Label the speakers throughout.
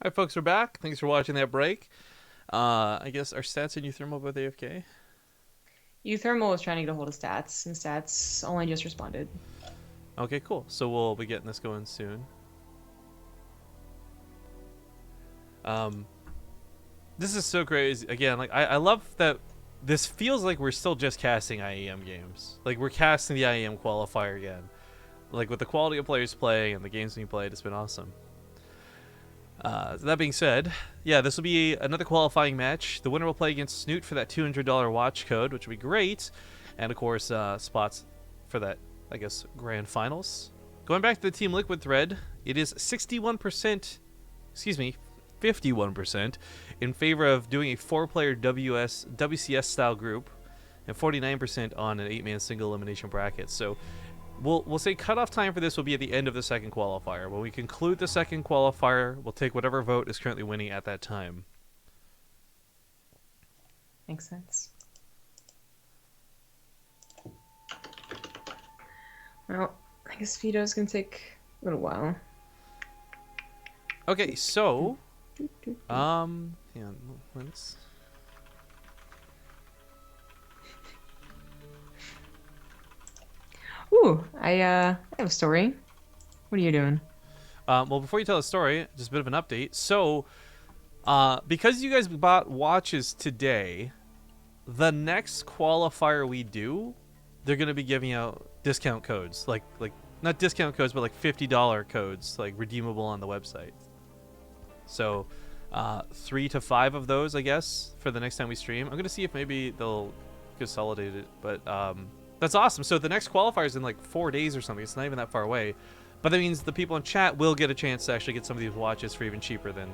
Speaker 1: Hi, folks, we're back. Thanks for watching that break. I guess our stats in uThermal both AFK.
Speaker 2: uThermal was trying to get a hold of stats, and stats only just responded.
Speaker 1: Okay, cool. So we'll be getting this going soon. Um, this is so crazy. Again, like I love that this feels like we're still just casting IEM games. Like we're casting the IEM qualifier again. Like with the quality of players playing and the games being played, it's been awesome. So that being said, yeah, this will be another qualifying match. The winner will play against Snoot for that $200 watch code, which would be great, and of course spots for that, I guess, grand finals. Going back to the Team Liquid thread, it is 61%, excuse me, 51% in favor of doing a 4-player WCS style group, and 49% on an 8-man single elimination bracket. So we'll say cutoff time for this will be at the end of the second qualifier. When we conclude the second qualifier, we'll take whatever vote is currently winning at that time.
Speaker 2: Makes sense. Well, I guess Vito's gonna take a little while.
Speaker 1: Okay, so yeah, let's.
Speaker 2: Ooh, I have a story. What are you doing?
Speaker 1: Well, before you tell the story, just a bit of an update. So, because you guys bought watches today, the next qualifier we do, they're gonna be giving out discount codes, like not discount codes, but like $50 codes, like redeemable on the website. So, 3 to 5 of those, I guess, for the next time we stream. I'm gonna see if maybe they'll consolidate it, but that's awesome. So the next qualifier is in like 4 days or something. It's not even that far away, but that means the people in chat will get a chance to actually get some of these watches for even cheaper than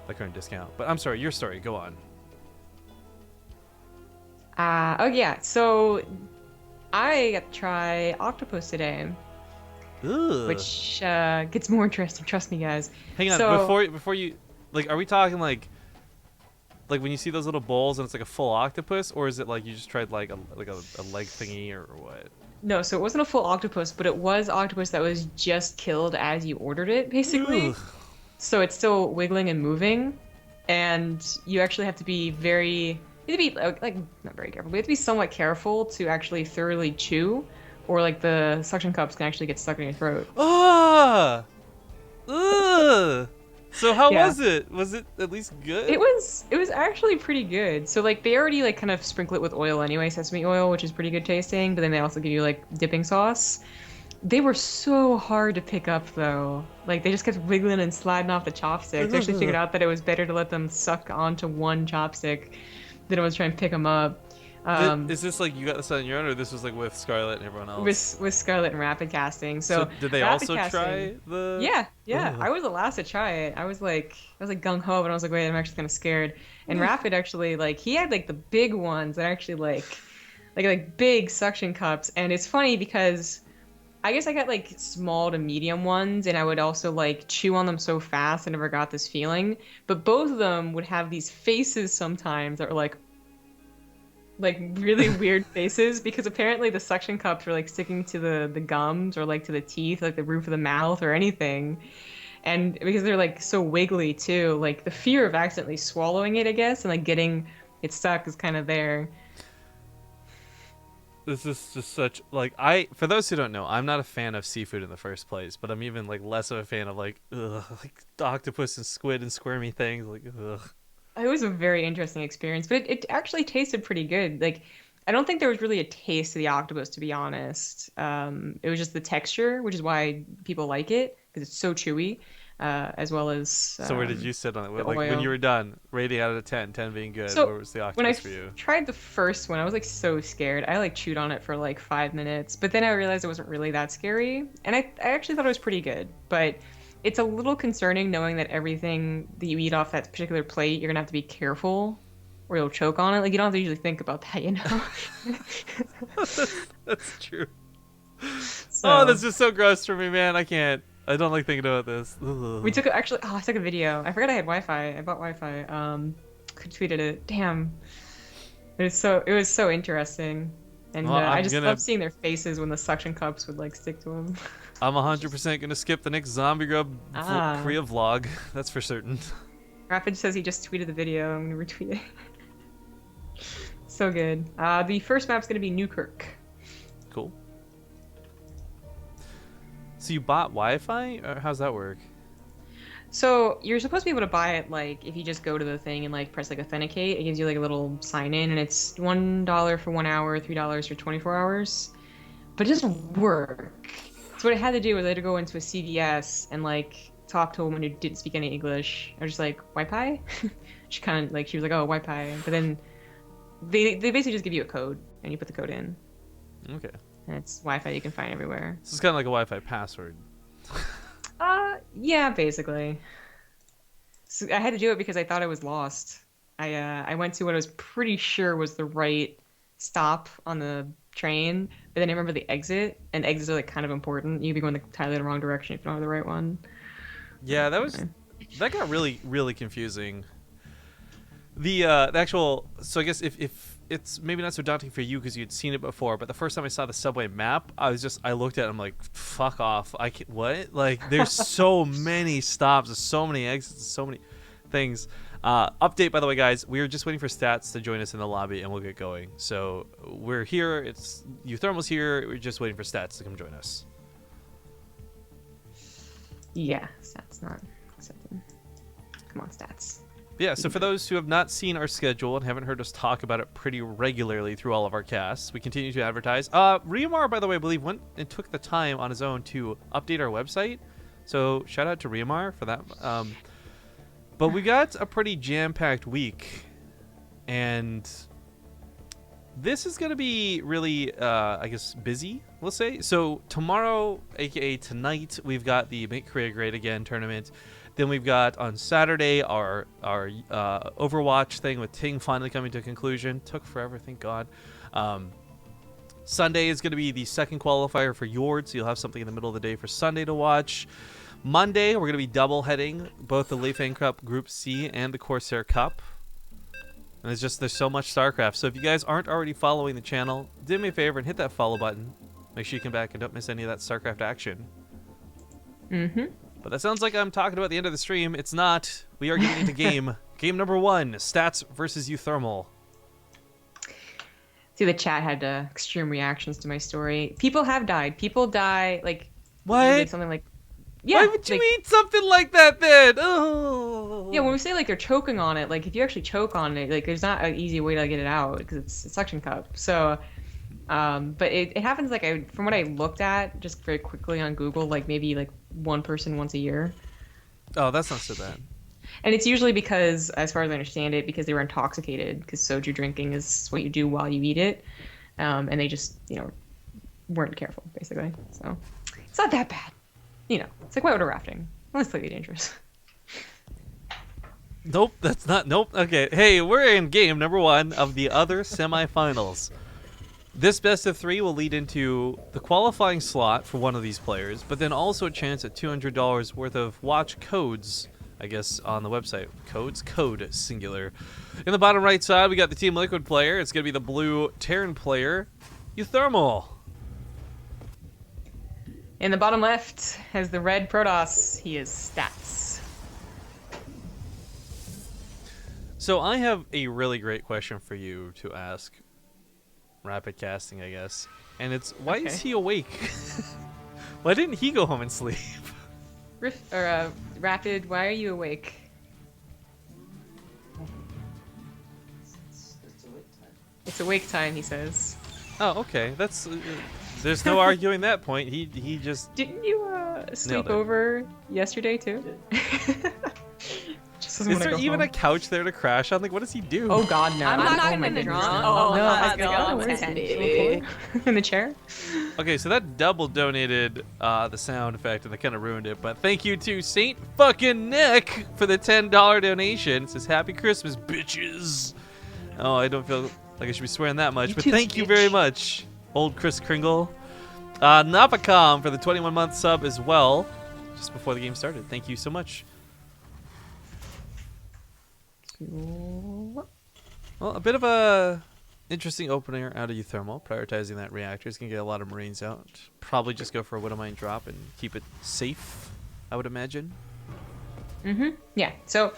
Speaker 1: the current discount. But I'm sorry, your story. Go on.
Speaker 2: Oh yeah, so I got to try Octopus today,
Speaker 1: Ugh.
Speaker 2: which gets more interesting. Trust me, guys.
Speaker 1: Hang on,
Speaker 2: So
Speaker 1: before you, like, are we talking like when you see those little bowls and it's like a full octopus, or is it like you just tried like a leg thingy or what?
Speaker 2: no, so it wasn't a full octopus, but it was octopus that was just killed as you ordered it, basically.
Speaker 1: Ugh.
Speaker 2: So it's still wiggling and moving, and you actually have to be very, you have to be like not very careful, but you have to be somewhat careful to actually thoroughly chew, or like the suction cups can actually get stuck in your throat.
Speaker 1: Ah. Ugh. So how
Speaker 2: Yeah,
Speaker 1: was it? Was it at least
Speaker 2: it
Speaker 1: good?
Speaker 2: was actually pretty good. So like they already like kind of sprinkle it with oil anyway, sesame oil, which is pretty good tasting. But then they also give you like dipping sauce. They were so hard to pick up though. Like they just kept wiggling and sliding off the chopsticks. I actually figured
Speaker 1: Ugh.
Speaker 2: out that it was better to let them suck onto one chopstick than it was trying to pick them up.
Speaker 1: Is this like you got this on your own, or this was like with Scarlett and everyone else?
Speaker 2: With Scarlet and rapid casting.
Speaker 1: So
Speaker 2: So
Speaker 1: did they
Speaker 2: rapid
Speaker 1: also
Speaker 2: casting,
Speaker 1: try the?
Speaker 2: yeah.
Speaker 1: Ugh.
Speaker 2: I was the last to try it. I was like gung ho, but I was like, wait, I'm actually kind of scared. And rapid actually like he had like the big ones that actually like big suction cups. And it's funny because I guess I got like small to medium ones, and I would also like chew on them so fast I never got this feeling. But both of them would have these faces sometimes that were like really weird faces because apparently the suction cups were like sticking to the gums or like to the teeth, like the roof of the mouth or anything. And because they're like so wiggly too, like the fear of accidentally swallowing it, I guess, and like getting it stuck is kind of there.
Speaker 1: This is just such like I. For those who don't know, I'm not a fan of seafood in the first place, but I'm even like less of a fan of like like octopus and squid and squirmy things. Like ugh.
Speaker 2: It was a very interesting experience, but it actually tasted pretty good. Like, I don't think there was really a taste to the octopus, to be honest. It was just the texture, which is why people like it because it's so chewy, as well as
Speaker 1: So where did you sit on
Speaker 2: the
Speaker 1: it? Like when you
Speaker 2: oil.
Speaker 1: were done, rating out of 10, 10 being good.
Speaker 2: So
Speaker 1: Where was the
Speaker 2: when I
Speaker 1: octopus for you?
Speaker 2: tried the first one, I was like so scared. I like chewed on it for like 5 minutes, but then I realized it wasn't really that scary, and I actually thought it was pretty good. But it's a little concerning knowing that everything that you eat off that particular plate, you're gonna have to be careful, or you'll choke on it. Like you don't have to usually think about that, you know.
Speaker 1: That's true. Oh,
Speaker 2: So
Speaker 1: that's just so gross for me, man. I can't. I don't like thinking about this.
Speaker 2: we
Speaker 1: Ugh.
Speaker 2: took actually. Oh, I took a video. I forgot I had Wi-Fi. I bought Wi-Fi. Could tweeted it. Damn. It was so interesting, and
Speaker 1: Well,
Speaker 2: I
Speaker 1: I'm
Speaker 2: just
Speaker 1: gonna.
Speaker 2: loved seeing their faces when the suction cups would like stick to them.
Speaker 1: I'm 100% gonna skip the next Zombie Grub
Speaker 2: Ah,
Speaker 1: Korea vlog. That's for certain.
Speaker 2: Rapid says he just tweeted the video. I'm gonna retweet it. So good. The first map's gonna be Newkirk.
Speaker 1: Cool. So you bought Wi-Fi? Or how's that work?
Speaker 2: So you're supposed to be able to buy it like if you just go to the thing and like press like authenticate. It gives you like a little sign in, and it's $1 for 1 hour, $3 for 24 hours. But it doesn't work. So what I had to do was I had to go into a CVS and like talk to a woman who didn't speak any English. I was just like, Wi-Fi? She kind of like, she was like, oh, Wi-Fi. But then they basically just give you a code and you put the code in.
Speaker 1: Okay.
Speaker 2: And it's Wi-Fi you can find everywhere.
Speaker 1: So it's kind of like a Wi-Fi password.
Speaker 2: Yeah, basically. So I had to do it because I thought I was lost. I went to what I was pretty sure was the right stop on the train, but then I remember the exit, and exits are like kind of important. You'd be going entirely the wrong direction if you don't have the right one.
Speaker 1: Yeah, that got really, really confusing. The actual, so I guess if it's maybe not so daunting for you because you'd seen it before, but the first time I saw the subway map, I looked at it, I'm like, fuck off. What? Like, there's so many stops, there's so many exits, so many things. Update, by the way, guys, we're just waiting for Stats to join us in the lobby and we'll get going. So we're here, it's uThermal's here, we're just waiting for Stats to come join us.
Speaker 2: Yeah, Stats not accepted. Come on, Stats.
Speaker 1: Yeah, so for those who have not seen our schedule and haven't heard us talk about it pretty regularly through all of our casts, we continue to advertise. Riamar, by the way, I believe went and took the time on his own to update our website. So shout out to Riamar for that. But we got a pretty jam-packed week, and this is going to be really, I guess, busy, we'll say. So tomorrow, aka tonight, we've got the Make Korea Great Again tournament. Then we've got on Saturday our Overwatch thing with Ting finally coming to a conclusion. Took forever, thank God. Sunday is going to be the second qualifier for Yord, so you'll have something in the middle of the day for Sunday to watch. Monday, we're going to be double heading both the Leifang Cup Group C and the Corsair Cup. And there's so much StarCraft. So if you guys aren't already following the channel, do me a favor and hit that follow button. Make sure you come back and don't miss any of that StarCraft action.
Speaker 2: Mm-hmm.
Speaker 1: But that sounds like I'm talking about the end of the stream. It's not. We are getting into game. Game number 1, Stats versus uThermal.
Speaker 2: See, the chat had extreme reactions to my story. People have died. People die, like...
Speaker 1: What?
Speaker 2: Something like... Yeah,
Speaker 1: why would you eat something like that then? Oh.
Speaker 2: Yeah, when we say like they're choking on it, like if you actually choke on it, like there's not an easy way to get it out because it's a suction cup. So, but it happens like from what I looked at just very quickly on Google, like maybe like one person once a year.
Speaker 1: Oh, that's not so bad.
Speaker 2: And it's usually because, as far as I understand it, because they were intoxicated. Because soju drinking is what you do while you eat it, and they just weren't careful basically. So it's not that bad. It's like whitewater rafting. Only slightly dangerous.
Speaker 1: Nope, that's not. Nope. Okay. Hey, we're in game number 1 of the other semifinals. This best of 3 will lead into the qualifying slot for one of these players, but then also a chance at $200 worth of watch codes, I guess, on the website. Code singular. In the bottom right side, we got the Team Liquid player. It's going to be the blue Terran player, uThermal.
Speaker 2: In the bottom left has the red Protoss. He is Stats.
Speaker 1: So I have a really great question for you to ask. Rapid casting, I guess. And it's, why is he awake? Why didn't he go home and sleep?
Speaker 2: Rapid, why are you awake? It's awake time, he says.
Speaker 1: Oh, okay. That's... there's no arguing that point. He just...
Speaker 2: Didn't you sleep over yesterday, too?
Speaker 1: Is there even a couch there to crash on? Like, what does he do?
Speaker 2: Oh God, no!
Speaker 3: I'm not even drunk.
Speaker 2: Oh no!
Speaker 3: I
Speaker 2: In the chair.
Speaker 1: Okay, so that double donated the sound effect, and that kind of ruined it. But thank you to Saint fucking Nick for the $10 donation. It says Happy Christmas, bitches. Oh, I don't feel like I should be swearing that much, but thank you very much, old Chris Kringle. Napacom for the 21-month sub as well, just before the game started. Thank you so much. Well, a bit of a interesting opener out of uThermal, prioritizing that reactor. It's going to get a lot of Marines out. Probably just go for a Widowmine drop and keep it safe, I would imagine.
Speaker 2: Yeah. So,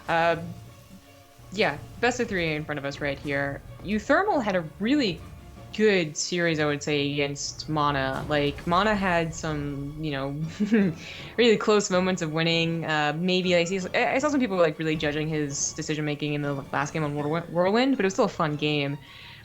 Speaker 2: Yeah, best of three in front of us right here. uThermal had a really good series, I would say, against Mana. Like, Mana had some, really close moments of winning. Maybe I saw some people like really judging his decision making in the last game on Whirlwind, but it was still a fun game.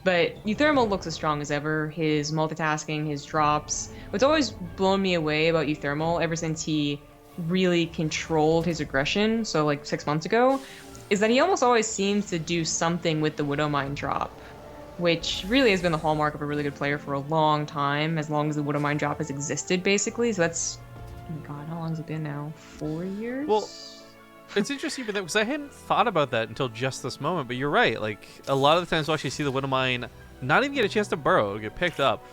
Speaker 2: But uThermal looks as strong as ever. His multitasking, his drops. What's always blown me away about uThermal ever since he really controlled his aggression, so like 6 months ago, is that he almost always seems to do something with the Widowmine drop, which really has been the hallmark of a really good player for a long time, as long as the Widowmine drop has existed, basically. So that's, oh my god, how long has it been now? 4 years?
Speaker 1: Well, it's interesting because I hadn't thought about that until just this moment, but you're right. Like, a lot of the times we'll actually see the Widowmine not even get a chance to burrow. It'll get picked up.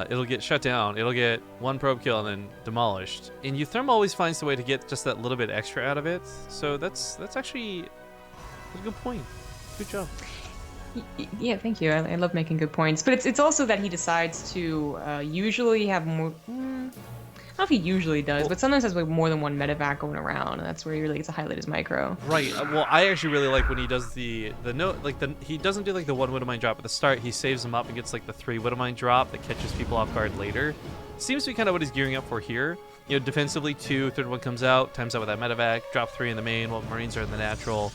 Speaker 1: It'll get shut down. It'll get one probe kill and then demolished. And uThermal always finds the way to get just that little bit extra out of it. So that's actually a good point. Good job.
Speaker 2: Yeah, thank you. I love making good points, but it's also that he decides to usually have more. I don't know if he usually does, but sometimes has like more than one medevac going around, and that's where he really gets to highlight his micro.
Speaker 1: Right. Well, I actually really like when he does the note, like he doesn't do like the one Widowmine drop at the start. He saves them up and gets like the 3 Widowmine drop that catches people off guard later. Seems to be kind of what he's gearing up for here. You know, defensively 2, third one comes out, times out with that medevac, drop 3 in the main while Marines are in the natural.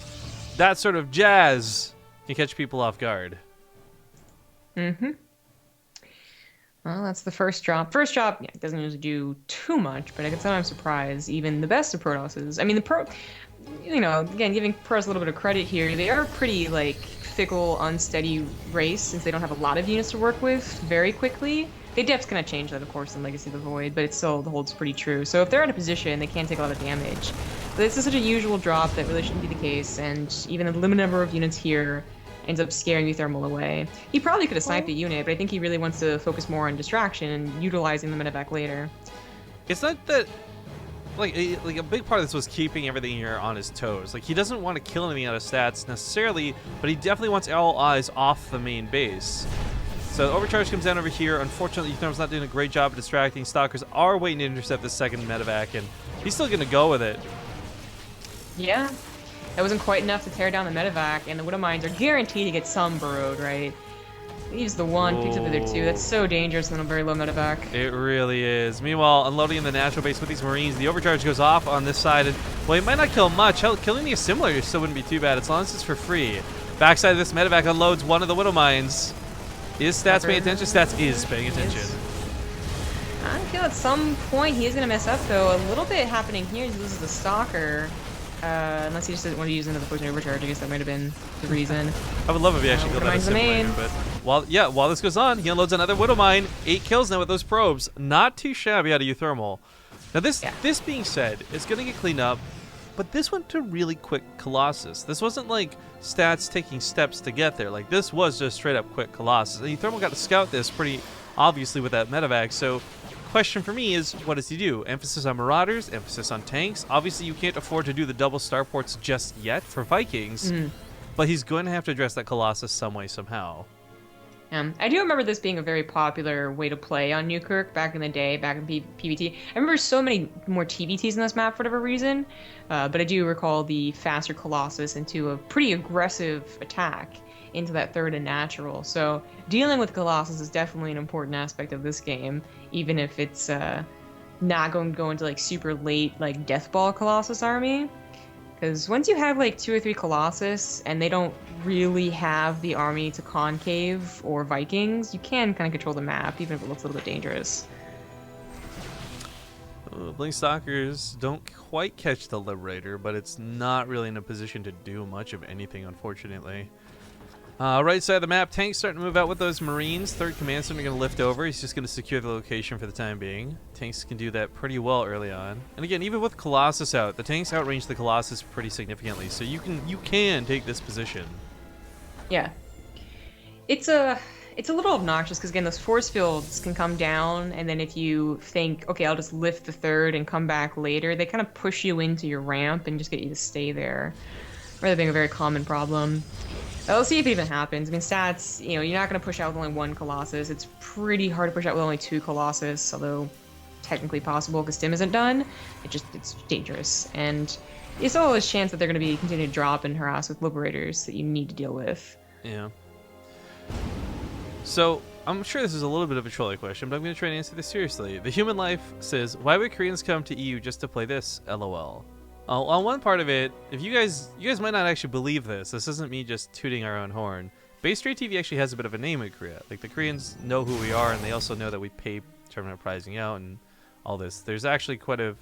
Speaker 1: That sort of jazz can catch people off guard.
Speaker 2: Mm-hmm. Well, that's the first drop. First drop, yeah, doesn't usually do too much, but I can sometimes surprise even the best of Protosses. I mean, again, giving Protoss a little bit of credit here, they are pretty, like, fickle, unsteady race, since they don't have a lot of units to work with very quickly. They depth's gonna change that, of course, in Legacy of the Void, but it still holds pretty true. So if they're in a position, they can take a lot of damage. But this is such a usual drop that really shouldn't be the case, and even a limited number of units here ends up scaring uThermal away. He probably could have sniped the unit, but I think he really wants to focus more on distraction and utilizing the medevac later.
Speaker 1: It's not that, like a big part of this was keeping everything here on his toes. Like, he doesn't want to kill anything out of stats necessarily, but he definitely wants all eyes off the main base. So the overcharge comes down over here. Unfortunately, uThermal's not doing a great job of distracting. Stalkers are waiting to intercept the second medevac, and he's still going to go with it.
Speaker 2: Yeah. That wasn't quite enough to tear down the medevac, and the Widowmines are guaranteed to get some burrowed, right? Leaves the 1, picks up the other 2. That's so dangerous on a very low medevac.
Speaker 1: It really is. Meanwhile, unloading in the natural base with these Marines, the overcharge goes off on this side, and well, he might not kill much. Hell, killing the assimilator still wouldn't be too bad, as long as it's for free. Backside of this medevac unloads one of the Widowmines. Is Stats paying attention? Stats is paying attention.
Speaker 2: I feel at some point he is going to mess up, though. A little bit happening here. He loses the Stalker. Unless he just didn't want to use another poison overcharge. I guess that might have been the reason.
Speaker 1: I would love if he actually killed that assimilator, but while this goes on, he unloads another Widowmine. 8 kills now with those probes. Not too shabby out of uThermal. Now this being said, it's going to get cleaned up, but this went to really quick Colossus. This wasn't like Stats taking steps to get there. Like, this was just straight up quick Colossus. And uThermal got to scout this pretty obviously with that medevac, so question for me is, what does he do? Emphasis on Marauders, emphasis on tanks. Obviously, you can't afford to do the double starports just yet for Vikings, but he's going to have to address that Colossus some way, somehow.
Speaker 2: I do remember this being a very popular way to play on Newkirk back in the day, back in PvT. I remember so many more TVTs in this map for whatever reason, but I do recall the faster Colossus into a pretty aggressive attack into that third and natural. So dealing with Colossus is definitely an important aspect of this game, even if it's not going to go into like super late like Deathball Colossus army. Because once you have like 2 or 3 Colossus and they don't really have the army to concave or Vikings, you can kind of control the map, even if it looks a little bit dangerous.
Speaker 1: Blink Stalkers don't quite catch the Liberator, but it's not really in a position to do much of anything, unfortunately. Right side of the map, tanks starting to move out with those Marines. Third command center going to lift over. He's just going to secure the location for the time being. Tanks can do that pretty well early on. And again, even with Colossus out, the tanks outrange the Colossus pretty significantly, so you can take this position.
Speaker 2: Yeah. It's a little obnoxious because, again, those force fields can come down, and then if you think, okay, I'll just lift the third and come back later, they kind of push you into your ramp and just get you to stay there. Rather being a very common problem. Let's see if it even happens. I mean, Stats, you're not going to push out with only 1 Colossus. It's pretty hard to push out with only 2 Colossus, although technically possible because stim isn't done. It's dangerous, and it's always a chance that they're going to be continuing to drop and harass with liberators that you need to deal with.
Speaker 1: Yeah. So I'm sure this is a little bit of a trolley question, but I'm going to try and answer this seriously. The Human Life says, "Why would Koreans come to EU just to play this? LOL." On one part of it, if you guys might not actually believe this. This isn't me just tooting our own horn. BaseTradeTV actually has a bit of a name in Korea. Like, the Koreans know who we are, and they also know that we pay tournament pricing out and all this. There's actually quite a,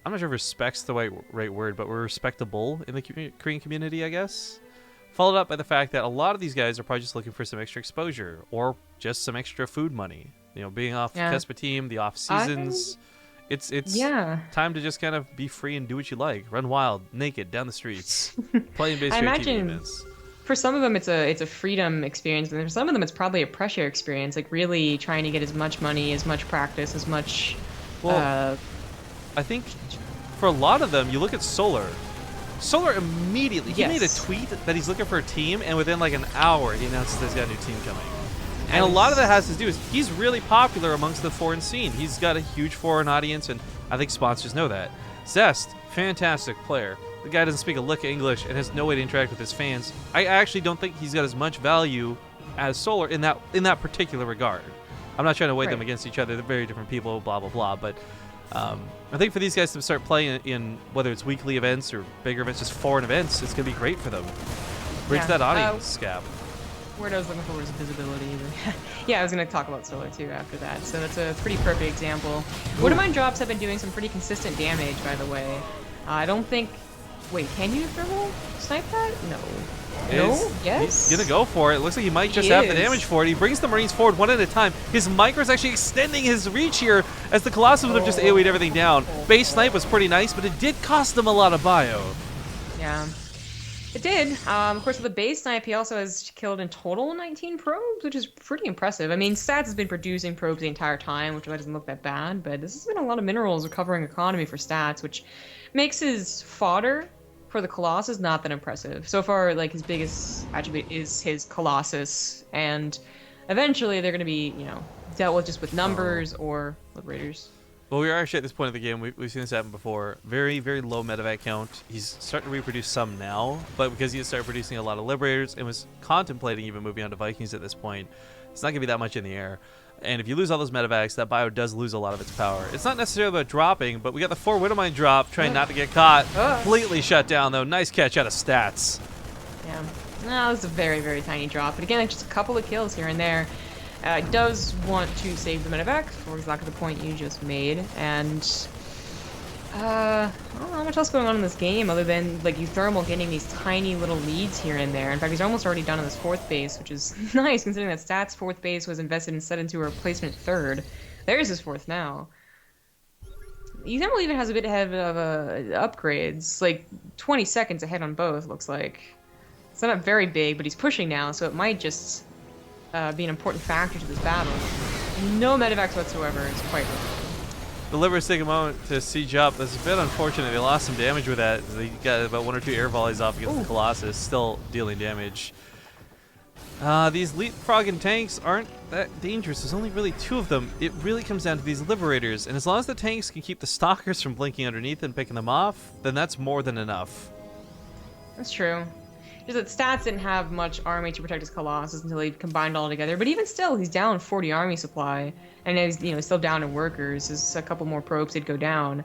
Speaker 1: I'm not sure if respect's the right word, but we're respectable in the Korean community, I guess. Followed up by the fact that a lot of these guys are probably just looking for some extra exposure or just some extra food money. You know, being off Kespa team, the off seasons. It's time to just kind of be free and do what you like. Run wild, naked, down the streets, playing BaseTradeTV events.
Speaker 2: For some of them, it's a freedom experience, and for some of them, it's probably a pressure experience. Like, really trying to get as much money, as much practice, as much.
Speaker 1: Well, I think for a lot of them, you look at Solar. Solar immediately, he made a tweet that he's looking for a team, and within like an hour, he announces there's got a new team coming. And a lot of that has to do is he's really popular amongst the foreign scene. He's got a huge foreign audience, and I think sponsors know that. Zest, fantastic player. The guy doesn't speak a lick of English and has no way to interact with his fans. I actually don't think he's got as much value as Solar in that particular regard. I'm not trying to weigh them against each other. They're very different people, blah, blah, blah. But I think for these guys to start playing in whether it's weekly events or bigger events, just foreign events, it's going to be great for them. Bridge that audience gap.
Speaker 2: Word I was looking for was visibility. Yeah, I was going to talk about Solar too after that. So that's a pretty perfect example. One of my drops have been doing some pretty consistent damage, by the way. I don't think... Wait, can you thermal snipe that? No. No? Yes?
Speaker 1: He's going to go for it. Looks like he might just have the damage for it. He brings the Marines forward one at a time. His micro's actually extending his reach here as the Colossus would have just AoE'd everything down. Base snipe was pretty nice, but it did cost him a lot of bio.
Speaker 2: Yeah. It did. Of course, with the base snipe, he also has killed in total 19 probes, which is pretty impressive. I mean, Stats has been producing probes the entire time, which doesn't look that bad, but this has been a lot of minerals recovering economy for Stats, which makes his fodder for the Colossus not that impressive. So far, like, his biggest attribute is his Colossus, and eventually they're going to be, you know, dealt with just with numbers or Liberators.
Speaker 1: Well, we are actually at this point of the game. We've seen this happen before. Very, very low medevac count. He's starting to reproduce some now, but because he had started producing a lot of Liberators and was contemplating even moving on to Vikings at this point, it's not going to be that much in the air. And if you lose all those medevacs, that bio does lose a lot of its power. It's not necessarily about dropping, but we got the 4 Widowmine drop, trying not to get caught. Completely shut down, though. Nice catch out of Stats.
Speaker 2: Yeah. No, this is a very, very tiny drop. But again, just a couple of kills here and there. Does want to save the medevac for exactly the point you just made, and I don't know how much else going on in this game other than like uThermal getting these tiny little leads here and there. In fact, he's almost already done on this 4th base, which is nice considering that Stats' 4th base was invested instead into a replacement 3rd. There's his 4th now. uThermal even has a bit ahead of upgrades, like 20 seconds ahead on both. Looks like it's not very big, but he's pushing now, so it might just be an important factor to this battle. No medevacs whatsoever. It's quite good.
Speaker 1: The Liberals take a moment to siege up. That's a bit unfortunate. They lost some damage with that. They got about 1 or 2 air volleys off against the Colossus, still dealing damage. These leapfrogging tanks aren't that dangerous. There's only really 2 of them. It really comes down to these Liberators, and as long as the tanks can keep the Stalkers from blinking underneath and picking them off, then that's more than enough.
Speaker 2: That's true. Just that Stats didn't have much army to protect his Colossus until he combined all together. But even still, he's down 40 army supply, and he's still down in workers. There's a couple more probes that go down.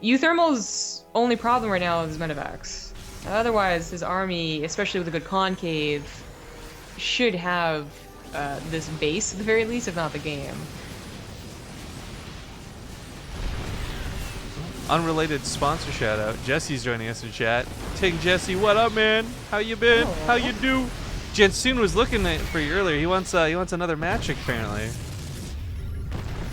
Speaker 2: uThermal's only problem right now is his medevacs. Otherwise, his army, especially with a good concave, should have this base at the very least, if not the game.
Speaker 1: Unrelated sponsor shout out. Jesse's joining us in chat. Take Jesse, what up, man? How you been? How you do? Jensoon was looking for you earlier. He wants another match apparently.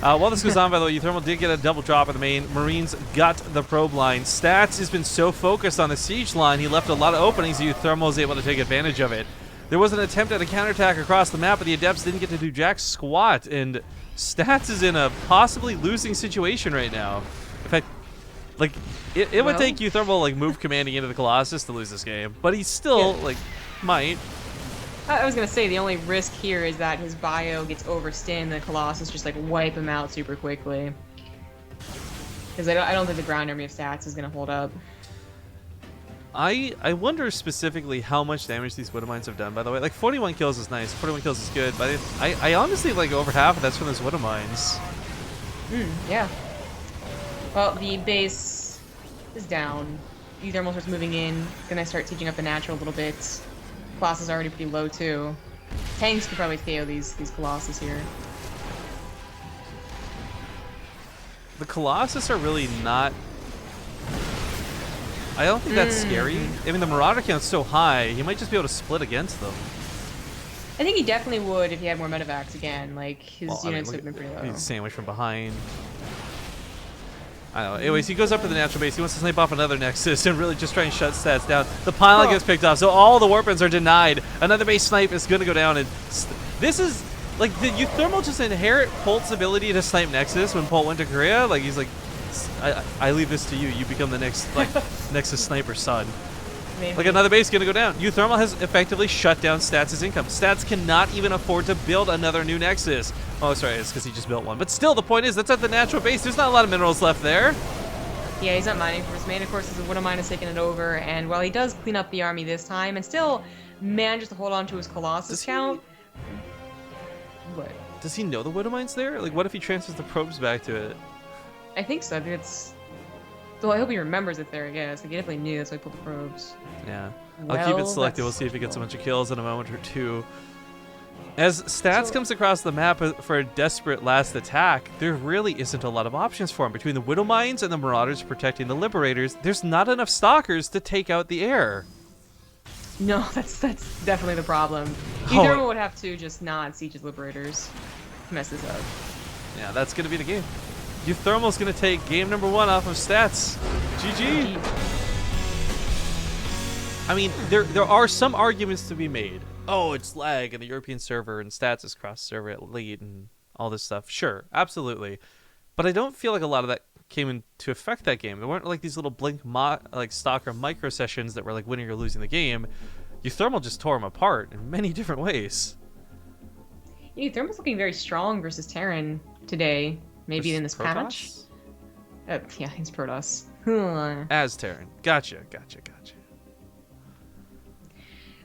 Speaker 1: While this goes on, by the way, uThermal did get a double drop at the main. Marines got the probe line. Stats has been so focused on the siege line, he left a lot of openings. uThermal was able to take advantage of it. There was an attempt at a counterattack across the map, but the Adepts didn't get to do jack squat, and Stats is in a possibly losing situation right now. In fact, like, it would take uThermal, like, move commanding into the Colossus to lose this game, but he still, like, might.
Speaker 2: I was going to say, the only risk here is that his bio gets overstimmed and the Colossus just, like, wipe him out super quickly. Because I don't think the ground army of stats is gonna hold up.
Speaker 1: I wonder specifically how much damage these Widow Mines have done, by the way. Like, 41 kills is nice, 41 kills is good, but I honestly like over half of that's from those Widow Mines.
Speaker 2: Yeah. Well, the base is down. uThermal starts moving in. Gonna start teaching up the natural a little bit. Colossus is already pretty low too. Tanks could probably KO these Colossus here.
Speaker 1: The Colossus are really not... I don't think that's scary. I mean, the Marauder count's so high, he might just be able to split against them.
Speaker 2: I think he definitely would if he had more medevacs again. Like, his units have been pretty low.
Speaker 1: He's sandwiched from behind. I don't know. Anyways, he goes up to the natural base. He wants to snipe off another Nexus and really just try and shut stats down. The pylon gets picked off, so all the Warpins are denied. Another base snipe is going to go down. And this is... Like, the uThermal just inherit Polt's ability to snipe Nexus when Polt went to Korea. Like, he's like, I leave this to you. You become the next, like, Nexus sniper son. Maybe. Like, another base is going to go down. uThermal has effectively shut down Stats' income. Stats cannot even afford to build another new Nexus. Oh, sorry, it's because he just built one. But still, the point is, that's at the natural base. There's not a lot of minerals left there.
Speaker 2: Yeah, he's not mining for his main. Of course, his Widow Mine has taken it over. And while he does clean up the army this time and still manages to hold on to his Colossus count... What?
Speaker 1: Does he know the Widow Mine's there? Like, what if he transfers the probes back to it?
Speaker 2: I think so. I think it's... Well, I hope he remembers it there, I guess. Like, he definitely knew that's why he pulled the probes.
Speaker 1: Yeah. I'll keep it selected. We'll see if he gets a bunch of kills in a moment or two. As Stats comes across the map for a desperate last attack, there really isn't a lot of options for him. Between the Widow Mines and the Marauders protecting the Liberators, there's not enough Stalkers to take out the air.
Speaker 2: No, that's definitely the problem. uThermal would have to just not siege his Liberators to mess this up.
Speaker 1: Yeah, that's going to be the game. uThermal's going to take game number 1 off of Stats. GG. I mean, there are some arguments to be made. Oh, it's lag in the European server and Stats is cross-server at lead and all this stuff. Sure, absolutely. But I don't feel like a lot of that came into affect that game. There weren't like these little blink like Stalker micro sessions that were like winning or losing the game. uThermal just tore them apart in many different ways.
Speaker 2: uThermal's looking very strong versus Terran today. Maybe in this patch. Yeah, it's Protoss.
Speaker 1: As Terran. Gotcha.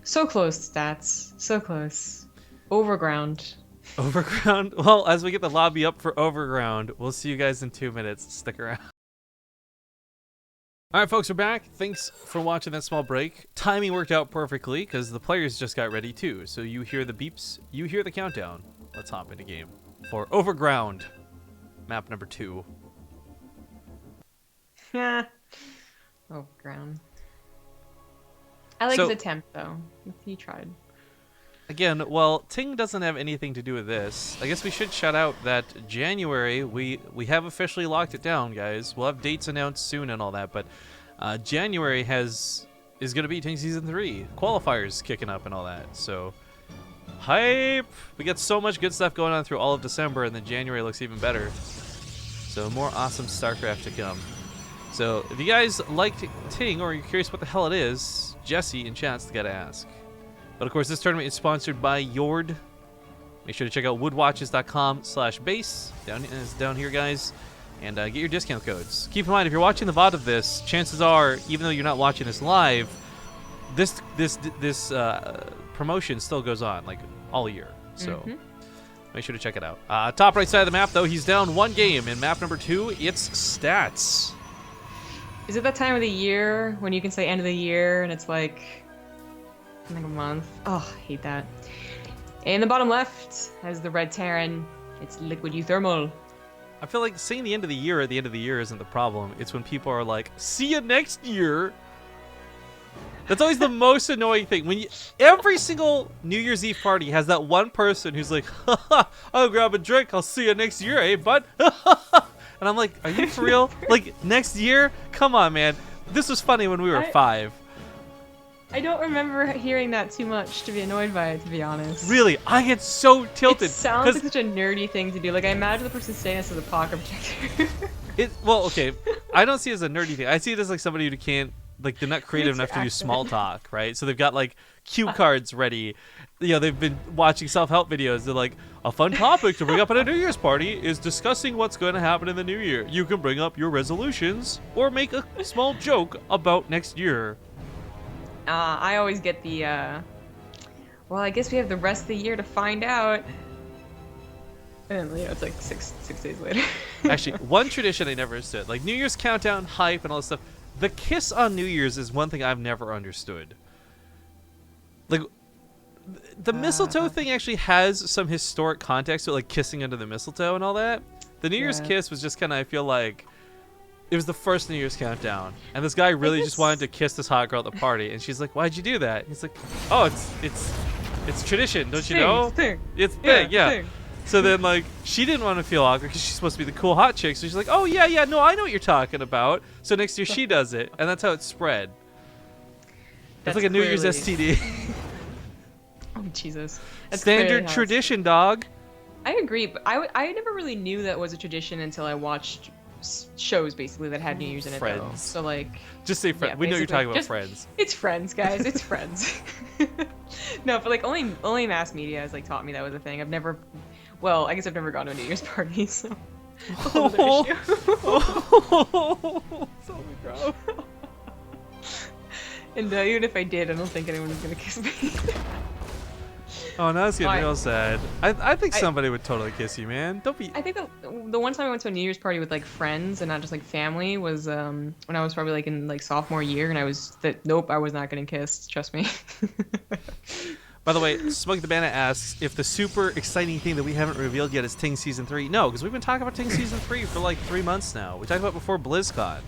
Speaker 2: So close, Stats. So close. Overground.
Speaker 1: Overground? Well, as we get the lobby up for Overground, we'll see you guys in 2 minutes. Stick around. Alright, folks, we're back. Thanks for watching that small break. Timing worked out perfectly because the players just got ready too. So you hear the beeps, you hear the countdown. Let's hop into game for Overground. Map number 2.
Speaker 2: Yeah. Overground. I like his attempt, though. He tried.
Speaker 1: Again, well, Ting doesn't have anything to do with this. I guess we should shout out that January, we have officially locked it down, guys. We'll have dates announced soon and all that, but January is going to be Ting Season 3. Qualifiers kicking up and all that, so hype! We got so much good stuff going on through all of December, and then January looks even better. So more awesome StarCraft to come. So if you guys like Ting or you're curious what the hell it is, Jesse in chat's got to ask. But of course, this tournament is sponsored by Yord. Make sure to check out woodwatches.com/base. Down here, guys. And get your discount codes. Keep in mind, if you're watching the VOD of this, chances are, even though you're not watching this live, this promotion still goes on, like, all year. So make sure to check it out. Top right side of the map, though, he's down 1 game. In map number 2, it's Stats.
Speaker 2: Is it that time of the year when you can say end of the year and it's like a month? Oh, I hate that. In the bottom left has the red Terran. It's Liquid uThermal.
Speaker 1: I feel like saying the end of the year at the end of the year isn't the problem. It's when people are like, see you next year. That's always the most annoying thing. When every single New Year's Eve party has that one person who's like, haha, I'll grab a drink. I'll see you next year, eh, bud? And I'm like, are you for real? Like, next year? Come on, man. This was funny when we were 5.
Speaker 2: I don't remember hearing that too much to be annoyed by it, to be honest.
Speaker 1: Really? I get so tilted.
Speaker 2: It sounds like such a nerdy thing to do. Like, I imagine the person saying this as a pocket protector.
Speaker 1: Well, okay. I don't see it as a nerdy thing. I see it as like somebody who can't, like, they're not creative enough to do small talk, right? So they've got, like, cue cards ready. You know, they've been watching self-help videos. They're like, a fun topic to bring up at a New Year's party is discussing what's going to happen in the new year. You can bring up your resolutions or make a small joke about next year.
Speaker 2: I always get the, well, I guess we have the rest of the year to find out. And, you know, it's like six days later.
Speaker 1: Actually, one tradition I never understood, like New Year's countdown, hype, and all this stuff. The kiss on New Year's is one thing I've never understood. Like, the mistletoe thing actually has some historic context to it, like kissing under the mistletoe and all that. The New Year's kiss was just kind of, I feel like, it was the first New Year's countdown, and this guy really just wanted to kiss this hot girl at the party, and she's like, "Why'd you do that?" And he's like, "Oh, it's tradition, don't you know? It's big, yeah." Thing. So then, like, she didn't want to feel awkward because she's supposed to be the cool hot chick, so she's like, "Oh yeah, no, I know what you're talking about." So next year she does it, and that's how it spread. That's like a New Year's STD.
Speaker 2: Oh Jesus! That's
Speaker 1: standard tradition, dog.
Speaker 2: I agree, but I never really knew that was a tradition until I watched shows basically that had New Year's in it.
Speaker 1: Friends.
Speaker 2: Though. So like,
Speaker 1: just say Friends. Yeah, we know you're talking about Friends.
Speaker 2: It's Friends, guys. It's Friends. No, but like only mass media has like taught me that was a thing. I've never, well, I guess I've never gone to a New Year's party, so. And even if I did, I don't think anyone was gonna kiss me.
Speaker 1: Oh, now it's getting real sad. I think somebody would totally kiss you, man. Don't be.
Speaker 2: I think the one time I went to a New Year's party with like friends and not just like family was when I was probably like in like sophomore year, and I was nope, I was not getting kissed. Trust me.
Speaker 1: By the way, Smokey the Bandit asks if the super exciting thing that we haven't revealed yet is Ting Season 3. No, because we've been talking about Ting Season 3 for like 3 months now. We talked about it before BlizzCon.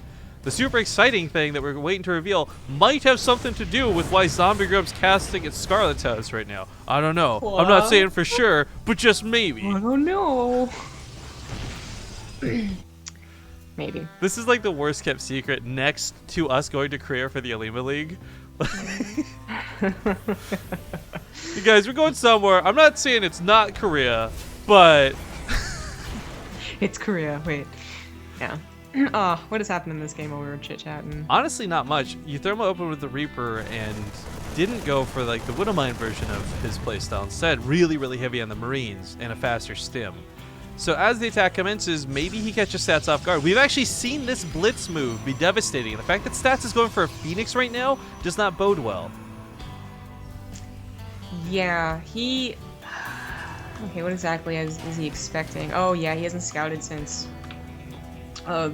Speaker 1: The super exciting thing that we're waiting to reveal might have something to do with why Zombie Grub's casting its Scarlet Test right now. I don't know. What? I'm not saying for sure, but just maybe.
Speaker 2: I don't know. Maybe.
Speaker 1: This is like the worst kept secret next to us going to Korea for the Alima League. You guys, we're going somewhere. I'm not saying it's not Korea, but...
Speaker 2: It's Korea. Wait. Yeah. Oh, what has happened in this game while we were chit-chatting?
Speaker 1: Honestly, not much. uThermal opened with the Reaper and didn't go for like the Widowmine version of his playstyle. Instead, really heavy on the Marines and a faster stim. So as the attack commences, maybe he catches Stats off guard. We've actually seen this Blitz move be devastating. The fact that Stats is going for a Phoenix right now does not bode well.
Speaker 2: Yeah, he... Okay, what exactly is he expecting? Oh yeah, he hasn't scouted since...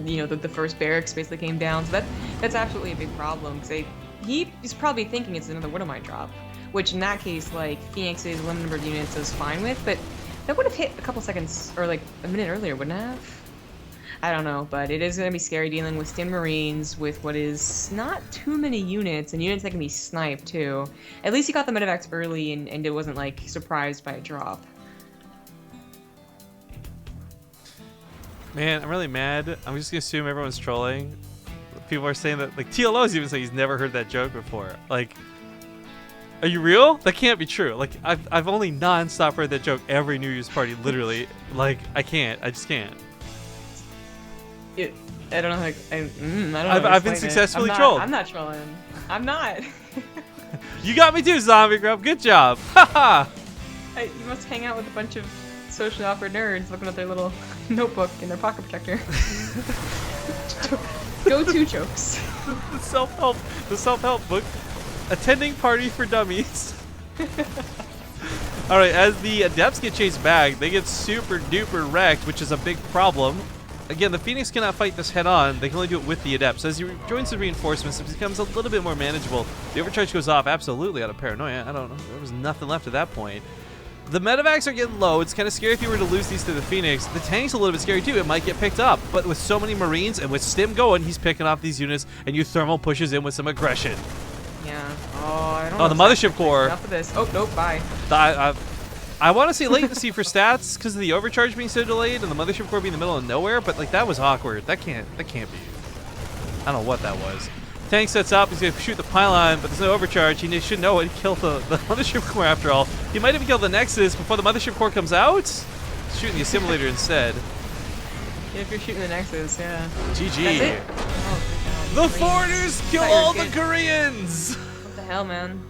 Speaker 2: you know, the first barracks basically came down, so that's absolutely a big problem. Cause he's probably thinking it's another Widowmine drop, which in that case, like Phoenix's limited number of units is fine with, but that would have hit a couple seconds or like a minute earlier, wouldn't it have? I don't know, but it is gonna be scary dealing with Stim Marines with what is not too many units and units that can be sniped too. At least he got the medevacs early and it wasn't like surprised by a drop.
Speaker 1: Man, I'm really mad. I'm just gonna assume everyone's trolling. People are saying that, like, TLO's even saying he's never heard that joke before. Like, are you real? That can't be true. Like, I've only non-stop heard that joke every New Year's party, literally. Like, I just can't.
Speaker 2: I don't know how. I don't know.
Speaker 1: I've been successfully trolled.
Speaker 2: I'm not trolling. I'm not.
Speaker 1: You got me too, Zombie Grub. Good job. Haha.
Speaker 2: You must hang out with a bunch of socially awkward nerds looking at their little notebook and their pocket protector. Go-to jokes.
Speaker 1: The self-help book. Attending party for dummies. All right, as the Adepts get chased back, they get super duper wrecked, which is a big problem. Again, the Phoenix cannot fight this head on. They can only do it with the Adepts. As you join some reinforcements, it becomes a little bit more manageable. The overcharge goes off absolutely out of paranoia. I don't know. There was nothing left at that point. The medevacs are getting low. It's kind of scary if you were to lose these to the Phoenix. The tank's a little bit scary too. It might get picked up. But with so many Marines and with Stim going, he's picking off these units, and uThermal pushes in with some aggression.
Speaker 2: Yeah. Oh, I don't know.
Speaker 1: Oh, the Mothership Core.
Speaker 2: Enough of this. Oh, nope, bye.
Speaker 1: I want to see latency for stats because of the overcharge being so delayed and the Mothership Core being in the middle of nowhere, but like that was awkward. That can't be. I don't know what that was. Tank sets up, he's going to shoot the pylon, but there's no overcharge. He should know it. He killed the Mothership Core after all. He might even kill the Nexus before the Mothership Core comes out. He's shooting the Assimilator instead.
Speaker 2: Yeah, if you're shooting the Nexus, yeah.
Speaker 1: GG.
Speaker 2: That's it? Oh,
Speaker 1: the foreigners kill all the Koreans!
Speaker 2: What the hell, man?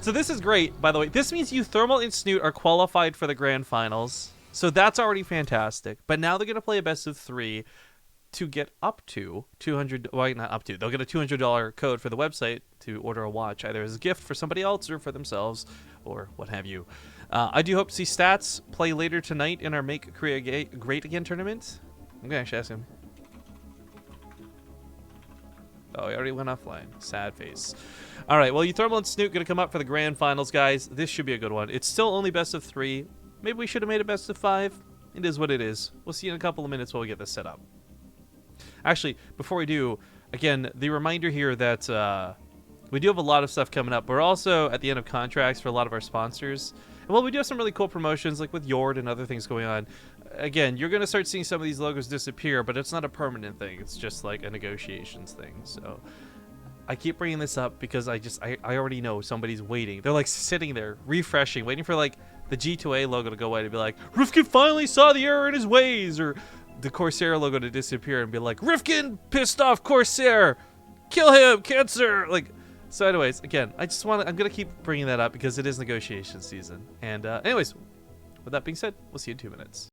Speaker 1: So this is great, by the way. This means uThermal and Snoot are qualified for the grand finals. So that's already fantastic. But now they're going to play a best of 3 to get up to 200. Well, not up to. They'll get a $200 code for the website to order a watch, either as a gift for somebody else or for themselves, or what have you. I do hope to see Stats play later tonight in our Make Korea Great Again tournament. I'm gonna actually ask him. Oh, he already went offline. Sad face. All right, well, uThermal and Snoot gonna come up for the grand finals, guys. This should be a good one. It's still only best of 3. Maybe we should have made it best of 5. It is what it is. We'll see you in a couple of minutes while we get this set up. Actually, before we do, again, the reminder here that we do have a lot of stuff coming up. We're also at the end of contracts for a lot of our sponsors. And while we do have some really cool promotions, like with Yord and other things going on, again, you're going to start seeing some of these logos disappear, but it's not a permanent thing. It's just like a negotiations thing. So I keep bringing this up because I already know somebody's waiting. They're like sitting there, refreshing, waiting for like the G2A logo to go away to be like, Rifkin finally saw the error in his ways, or the Corsair logo to disappear and be like, Rifkin pissed off Corsair, kill him, cancer. Like, so anyways, again, I'm gonna keep bringing that up because it is negotiation season. And anyways, with that being said, we'll see you in 2 minutes.